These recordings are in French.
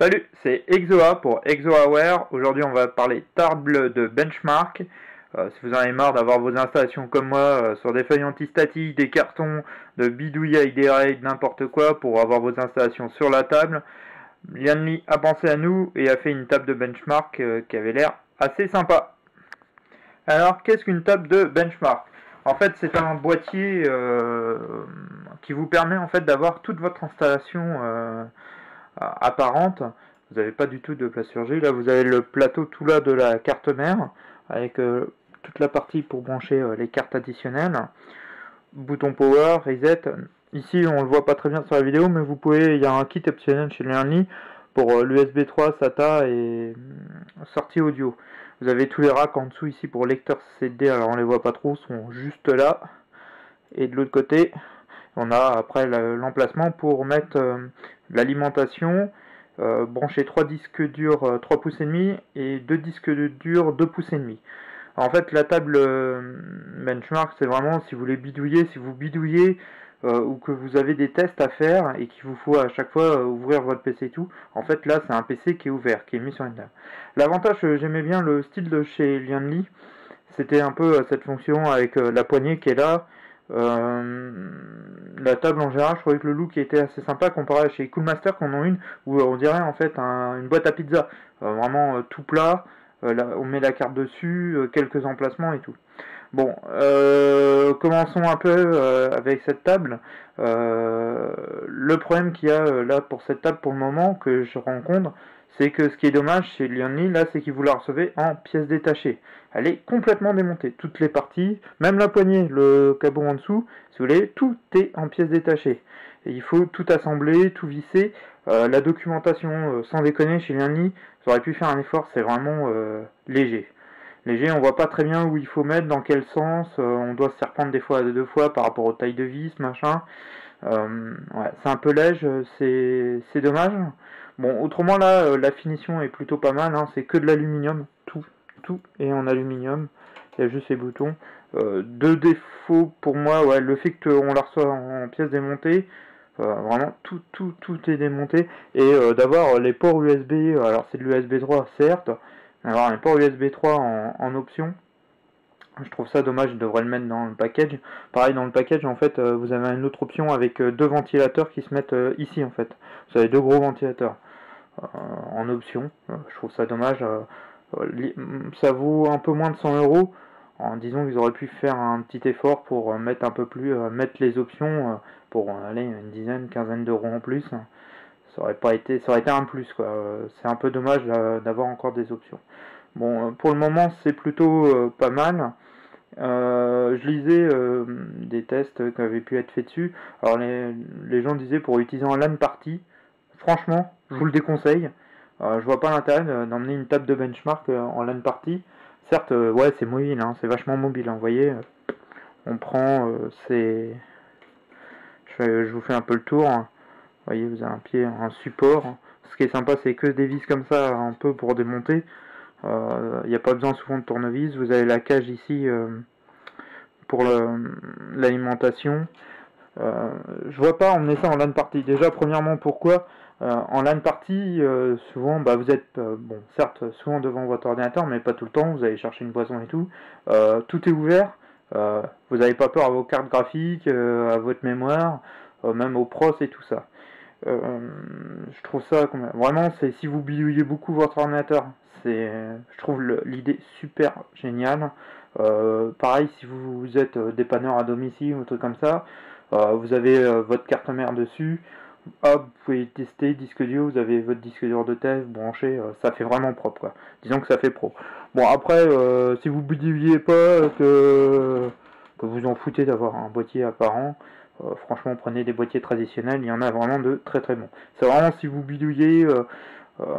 Salut, c'est Exoa pour ExoAware. Aujourd'hui, on va parler table de benchmark. Si vous en avez marre d'avoir vos installations comme moi sur des feuilles antistatiques, des cartons, de bidouiller avec des raids, n'importe quoi pour avoir vos installations sur la table, Lianli a pensé à nous et a fait une table de benchmark qui avait l'air assez sympa. Alors, qu'est-ce qu'une table de benchmark? En fait, c'est un boîtier qui vous permet en fait d'avoir toute votre installation apparente. Vous n'avez pas du tout de plasturgie. Là, vous avez le plateau tout là de la carte mère avec toute la partie pour brancher les cartes additionnelles. Bouton power, reset. Ici, on le voit pas très bien sur la vidéo, mais vous pouvez. Il y a un kit optionnel chez Lianli pour l'USB 3, SATA et sortie audio. Vous avez tous les racks en dessous ici pour lecteur CD. Alors on les voit pas trop, sont juste là. Et de l'autre côté, on a après l'emplacement pour mettre l'alimentation, brancher 3 disques durs 3 pouces et demi et 2 disques durs 2 pouces et demi. En fait, la table benchmark, c'est vraiment si vous voulez bidouiller, si vous bidouillez ou que vous avez des tests à faire et qu'il vous faut à chaque fois ouvrir votre PC et tout. En fait, là, c'est un PC qui est ouvert, qui est mis sur une table. L'avantage, j'aimais bien le style de chez Lianli. C'était un peu cette fonction avec la poignée qui est là. La table en général, je trouvais que le look était assez sympa comparé à chez Coolmaster qu'on a une où on dirait en fait une boîte à pizza, vraiment tout plat. Là, on met la carte dessus, quelques emplacements et tout. Bon, commençons un peu avec cette table. Le problème qu'il y a là pour cette table pour le moment que je rencontre, c'est que ce qui est dommage chez Lianli là, c'est qu'il vous la recevez en pièces détachées. Elle est complètement démontée, toutes les parties, même la poignée, le cabot en dessous, si vous voulez, tout est en pièces détachées. Et il faut tout assembler, tout visser. La documentation, sans déconner, chez Lianli, ça aurait pu faire un effort, c'est vraiment léger. Léger, on voit pas très bien où il faut mettre, dans quel sens, on doit se reprendre des fois deux fois par rapport aux tailles de vis, machin. Ouais, c'est un peu léger, c'est dommage. Bon, autrement là, la finition est plutôt pas mal, hein, c'est que de l'aluminium, tout est en aluminium, il y a juste ces boutons. Deux défauts pour moi, ouais, le fait qu'on la reçoit en pièces démontées, vraiment tout est démonté, et d'avoir les ports USB, alors c'est de l'USB 3 certes, mais avoir un port USB 3 en option, je trouve ça dommage, je devrais le mettre dans le package. Pareil, dans le package, en fait, vous avez une autre option avec deux ventilateurs qui se mettent ici, en fait. Vous avez deux gros ventilateurs en option. Je trouve ça dommage. Ça vaut un peu moins de 100 euros. En disant qu'ils auraient pu faire un petit effort pour mettre un peu plus, mettre les options pour aller une dizaine, quinzaine d'euros en plus. Ça aurait été un plus, quoi. C'est un peu dommage d'avoir encore des options. Bon, pour le moment, c'est plutôt pas mal. Je lisais des tests qui avaient pu être faits dessus. Alors les gens disaient pour utiliser en LAN party, franchement, je vous le déconseille. Je vois pas l'intérêt d'emmener une table de benchmark en LAN party. Certes, ouais, c'est mobile, hein, c'est vachement mobile. Hein, vous voyez, on prend, je vous fais un peu le tour. Hein. Vous voyez, vous avez un pied, un support. Ce qui est sympa, c'est que des vis comme ça, un peu pour démonter. Il n'y a pas besoin souvent de tournevis. Vous avez la cage ici pour l'alimentation. Je vois pas emmener ça en LAN party. Déjà, premièrement, pourquoi en LAN party, souvent, bah, vous êtes, bon, certes, souvent devant votre ordinateur, mais pas tout le temps. Vous allez chercher une boisson et tout. Tout est ouvert. Vous n'avez pas peur à vos cartes graphiques, à votre mémoire, même aux pros et tout ça. Je trouve ça vraiment, c'est si vous bidouillez beaucoup votre ordinateur, je trouve l'idée super géniale. Pareil, si vous êtes dépanneur à domicile ou un truc comme ça, vous avez votre carte mère dessus. Hop, vous pouvez tester disque dur, vous avez votre disque dur de test branché, ça fait vraiment propre, quoi. Disons que ça fait pro. Bon, après, si vous bidouillez pas, que vous en foutez d'avoir un boîtier apparent, franchement, prenez des boîtiers traditionnels, il y en a vraiment de très très bons. C'est vraiment si vous bidouillez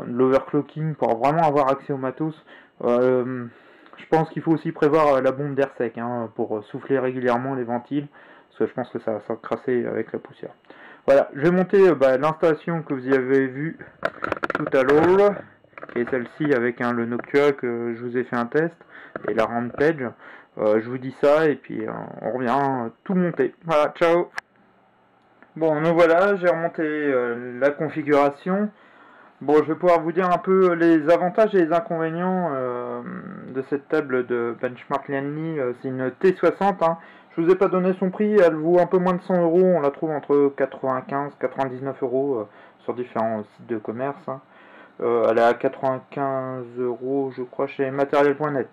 l'overclocking pour vraiment avoir accès au matos. Je pense qu'il faut aussi prévoir la bombe d'air sec hein, pour souffler régulièrement les ventiles, parce que je pense que ça va s'encrasser avec la poussière. Voilà, je vais monter l'installation que vous y avez vue tout à l'heure, qui est celle-ci avec le Noctua que je vous ai fait un test, et la Rampage. Je vous dis ça, et puis on revient tout monter. Voilà, ciao. Bon, nous voilà, j'ai remonté la configuration. Bon, je vais pouvoir vous dire un peu les avantages et les inconvénients de cette table de Benchmark Lianli. C'est une T60. Hein. Je vous ai pas donné son prix, elle vaut un peu moins de 100 euros. On la trouve entre 95 et 99 euros sur différents sites de commerce. Hein. Elle est à 95 euros, je crois, chez matériel.net.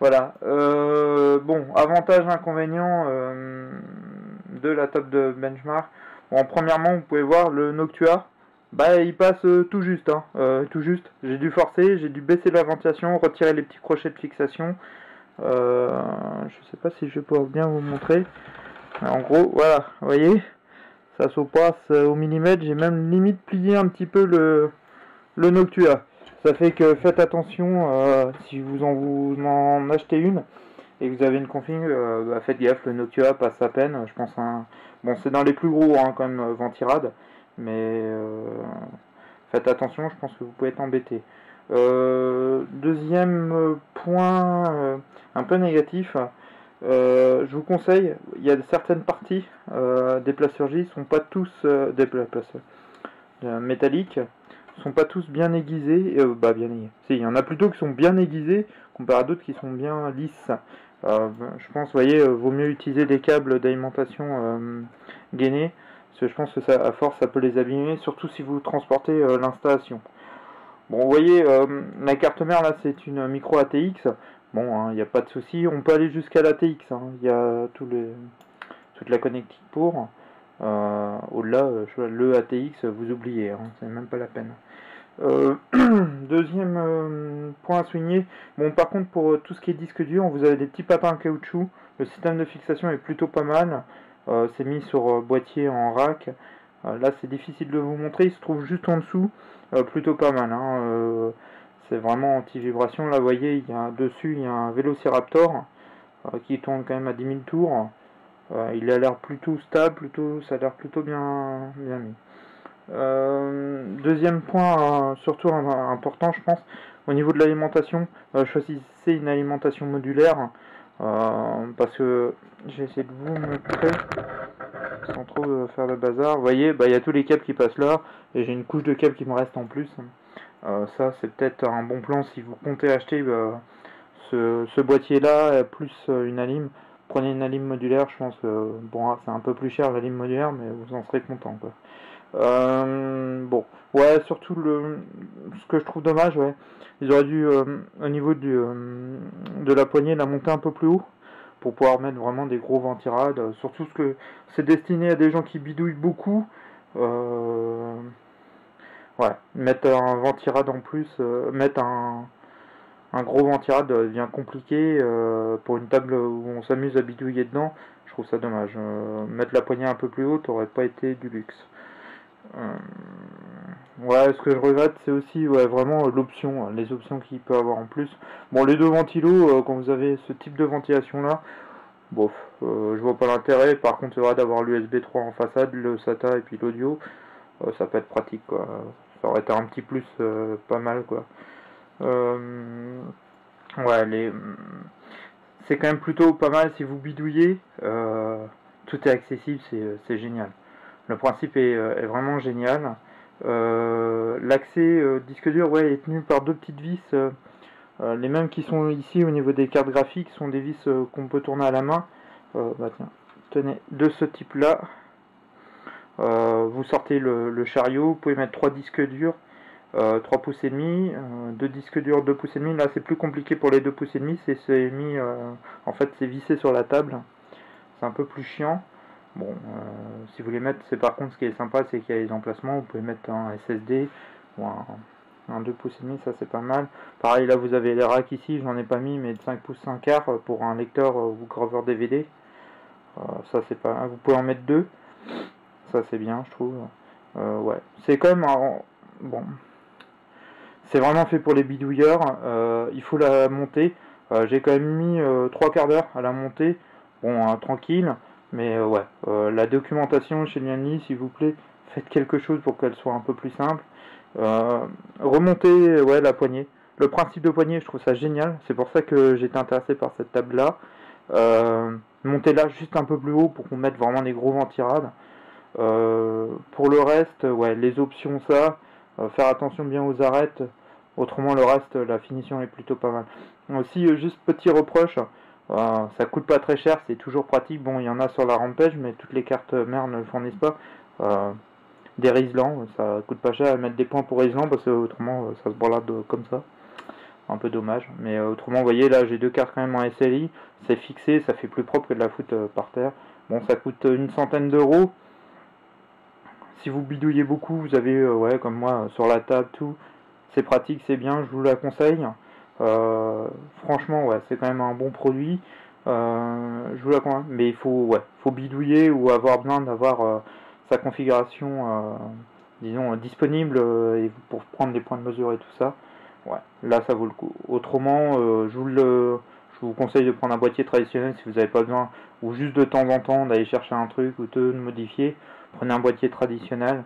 Voilà. Bon, avantages, inconvénients de la table de Benchmark. Bon, premièrement, vous pouvez voir le Noctua. Bah, il passe tout juste, hein, tout juste. J'ai dû forcer, j'ai dû baisser la ventilation, retirer les petits crochets de fixation. Je sais pas si je vais pouvoir bien vous montrer. En gros, voilà, vous voyez, ça se passe au millimètre. J'ai même limite plié un petit peu le Noctua. Ça fait que faites attention si vous en achetez une et que vous avez une config, bah, faites gaffe, le Noctua passe à peine. Je pense bon, c'est dans les plus gros hein, quand même, Ventirad. Mais faites attention, je pense que vous pouvez être embêté. Deuxième point un peu négatif, je vous conseille, il y a certaines parties des plasturgies sont pas tous des métalliques, sont pas tous bien aiguisés. Bah bien aiguisés. Si, il y en a plutôt qui sont bien aiguisés comparé à d'autres qui sont bien lisses. Je pense, vous voyez, vaut mieux utiliser des câbles d'alimentation gainés. Parce que je pense que ça, à force, ça peut les abîmer, surtout si vous transportez l'installation. Bon, vous voyez, la carte mère, là, c'est une micro ATX. Bon, il n'y a pas de souci. On peut aller jusqu'à l'ATX. Il y a toute la connectique pour. Au-delà, le ATX, vous oubliez. C'est même pas la peine. Deuxième point à souligner. Bon, par contre, pour tout ce qui est disque dur, vous avez des petits papins en caoutchouc. Le système de fixation est plutôt pas mal. C'est mis sur boîtier en rack. Là, c'est difficile de vous montrer. Il se trouve juste en dessous. Plutôt pas mal. C'est vraiment anti-vibration. Là, vous voyez, dessus, il y a un Vélociraptor qui tourne quand même à 10 000 tours. Il a l'air plutôt stable. Ça a l'air plutôt bien mis. Deuxième point, surtout important, je pense, au niveau de l'alimentation, choisissez une alimentation modulaire parce que j'ai essayé de vous montrer sans trop faire de bazar. Vous voyez, il y a tous les câbles qui passent là et j'ai une couche de câbles qui me reste en plus. Ça, c'est peut-être un bon plan si vous comptez acheter ce boîtier là plus une alim. Prenez une alim modulaire, je pense que bon, c'est un peu plus cher la lime modulaire, mais vous en serez content quoi. Bon, ouais, surtout ce que je trouve dommage, ouais, ils auraient dû au niveau de la poignée la monter un peu plus haut pour pouvoir mettre vraiment des gros ventirades. Surtout ce que c'est destiné à des gens qui bidouillent beaucoup. Ouais, mettre un ventirade en plus, mettre un gros ventirade devient compliqué pour une table où on s'amuse à bidouiller dedans. Je trouve ça dommage. Mettre la poignée un peu plus haute aurait pas été du luxe. Ouais, ce que je regrette, c'est aussi vraiment l'option, les options qu'il peut avoir en plus. Bon, les deux ventilos, quand vous avez ce type de ventilation là, bof, je vois pas l'intérêt. Par contre, c'est vrai d'avoir l'USB 3 en façade, le SATA et puis l'audio, ça peut être pratique quoi. Ça aurait été un petit plus pas mal quoi. Ouais, c'est quand même plutôt pas mal si vous bidouillez. Tout est accessible, c'est génial. Le principe est vraiment génial. L'accès disque dur est tenu par deux petites vis. Les mêmes qui sont ici au niveau des cartes graphiques sont des vis qu'on peut tourner à la main. Tiens, tenez, de ce type là. Vous sortez le chariot, vous pouvez mettre 3 disques durs. 3 pouces et demi, 2 disques durs 2 pouces et demi. Là c'est plus compliqué pour les 2 pouces et demi, c'est mis en fait c'est vissé sur la table. C'est un peu plus chiant. Bon, si vous voulez mettre, c'est par contre ce qui est sympa, c'est qu'il y a les emplacements, vous pouvez mettre un SSD ou un 2 pouces et demi, ça c'est pas mal. Pareil là vous avez les racks ici, j'en ai pas mis, mais de 5 pouces 5 quart pour un lecteur ou graveur DVD. Ça c'est pas, vous pouvez en mettre 2, ça c'est bien je trouve. Ouais, c'est quand même bon. C'est vraiment fait pour les bidouilleurs, il faut la monter. J'ai quand même mis 3 quarts d'heure à la monter. Bon, tranquille, mais ouais, la documentation chez Lianli, s'il vous plaît, faites quelque chose pour qu'elle soit un peu plus simple. Remontez la poignée. Le principe de poignée, je trouve ça génial. C'est pour ça que j'étais intéressé par cette table-là. Montez-la juste un peu plus haut pour qu'on mette vraiment des gros ventirades. Pour le reste, ouais, les options, ça. Faire attention bien aux arêtes, autrement le reste, la finition est plutôt pas mal. Aussi, juste petit reproche, ça coûte pas très cher, c'est toujours pratique. Bon, il y en a sur la Rampage, mais toutes les cartes mères ne le fournissent pas. Des Riesland, ça coûte pas cher à mettre des points pour Riesland parce que autrement ça se balade comme ça. Un peu dommage, mais autrement, vous voyez là, j'ai 2 cartes quand même en SLI, c'est fixé, ça fait plus propre que de la foutre par terre. Bon, ça coûte une centaine d'euros. Si vous bidouillez beaucoup, vous avez, ouais, comme moi, sur la table, tout. C'est pratique, c'est bien, je vous la conseille. Franchement, ouais, c'est quand même un bon produit. Je vous la conseille, mais il faut, ouais, faut bidouiller ou avoir besoin d'avoir sa configuration, disons, disponible pour prendre des points de mesure et tout ça. Ouais, là, ça vaut le coup. Autrement, je vous conseille de prendre un boîtier traditionnel si vous n'avez pas besoin, ou juste de temps en temps d'aller chercher un truc ou de modifier. Prenez un boîtier traditionnel.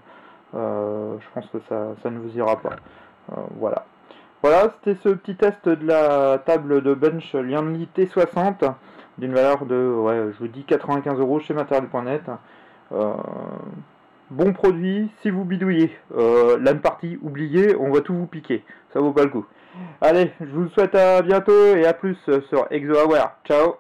Je pense que ça ne vous ira pas. Voilà. Voilà, c'était ce petit test de la table de bench Lianli T60 d'une valeur de, ouais, je vous dis 95 euros chez matériel.net. Bon produit, si vous bidouillez. LAN party, oubliez, on va tout vous piquer. Ça vaut pas le coup. Allez, je vous souhaite à bientôt et à plus sur ExoAware. Ciao.